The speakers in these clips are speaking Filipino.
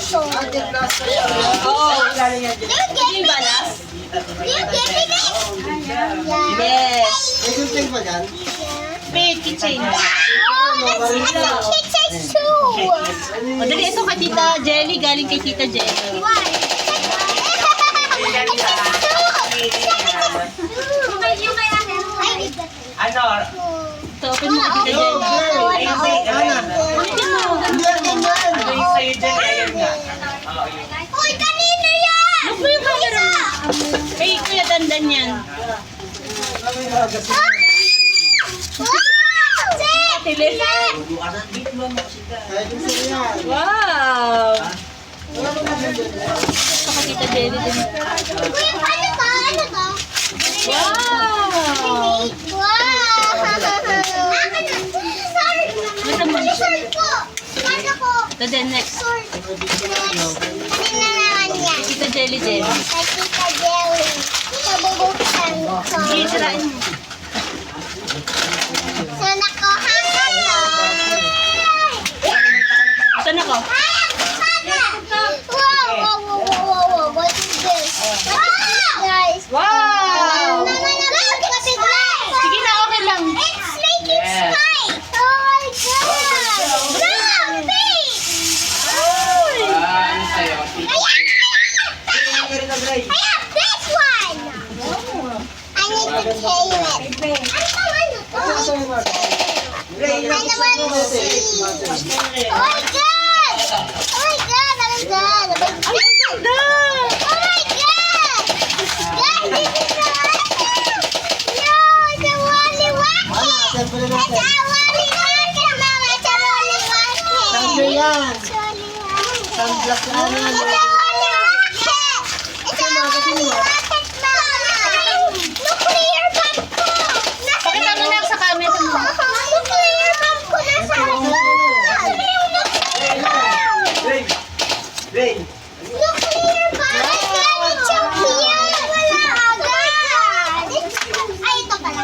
dinosaur. Oo. Do you get Yung balas? Do you get it? Yeah. Yes. May gunting pa dyan? Wait, kitchen. Oh, that's a kitchen too. O, dali, ito kay Tita Jelly. Galing kay Tita Jelly. Why? Ano? Ito, open mo kay Tita Jelly. Ano yung sa'yo dyan? Ayan nga. Oo, yun. Uy, kanina yan! Look mo yung camera mo. Kay Kuya Dandan yan. Tilis. Kahit yung sa'yo yan. Wow! Ito kay Tita Jelly din. Uy, ano to? Ano to? Wow! Wow! Ito mo. Sword ko! Ano ko? Ito din, next. Sword. Next. Kanina naman yan. Tita Jelly din. Kay Tita Jelly. Nabubuksan ko. Sige, sirain mo. So, nakuha ko to. Saan ako? Wow! What is this? Guys. Wow! Mama, napagkapit lang. Sige na, okay lang. It's making spike. Oh my God. Grabe. Ano sa'yo? I have this one. I need to tail it. I want to see. Oh my God. Oh my God. Oh my God. Oh my God. Ay, ang ganda! Oh my God! Guys, this is the No, it's a Wally Wacky! It's a Wally Wacky, Mama! It's a Wally Wacky! Sandra yan. It's a Wally Wacky! Sandblock na ano yan. It's a Wally Wacky! It's a Wally Wacky, Mama! Nuclear bomb ko! Pakita mo na sa camera mo. Nuclear bomb ko! Nasa yung nuclear bomb! Ray! Nuclear bomb! It's here! Wala agad! Ay, ito pala.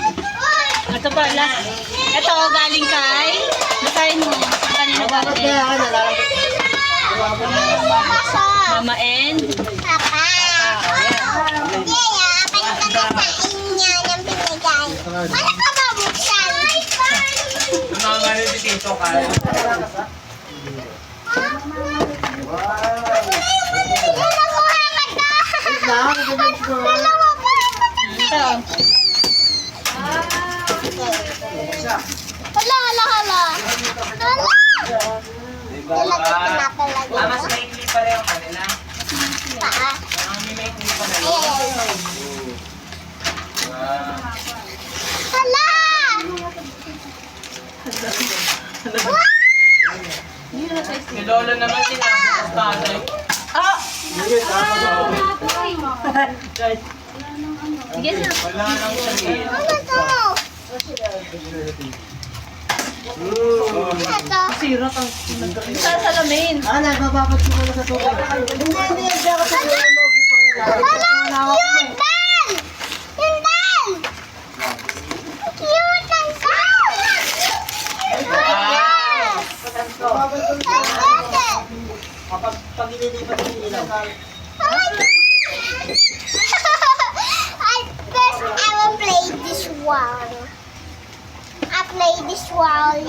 Ito pa, last. Ito, galing kay. Basahin mo. Ang kanino Bakit galing. kaya ka nalalagay? Mama and. Papa. Yeah, pagkakasain niya ng pinigay. Wala ka ba buksan? Mga dito ka. Nakuha ka na. Dalawa pa. Ito. Hala, hala, hala. Hala. Nilagay ko na pala Mas dito. maikli pa rin yung kanila. Paa. Ang maikli pa rin. Ayan. Hala. Si Lolo naman sinabot sa tatay. Ah! Guys, Sige na. wala nang sabihin. Ano to? Ito. Sira kang sa salamin. Ah, nagbababat ko na sa tubig. Hindi, diyan ka sa tubig. Hala, yun dan! Yun dan! Yun ang dan! Yes! Bababat ko I got it! kapag inilipat yung ilaw. I will play this one. I play this one.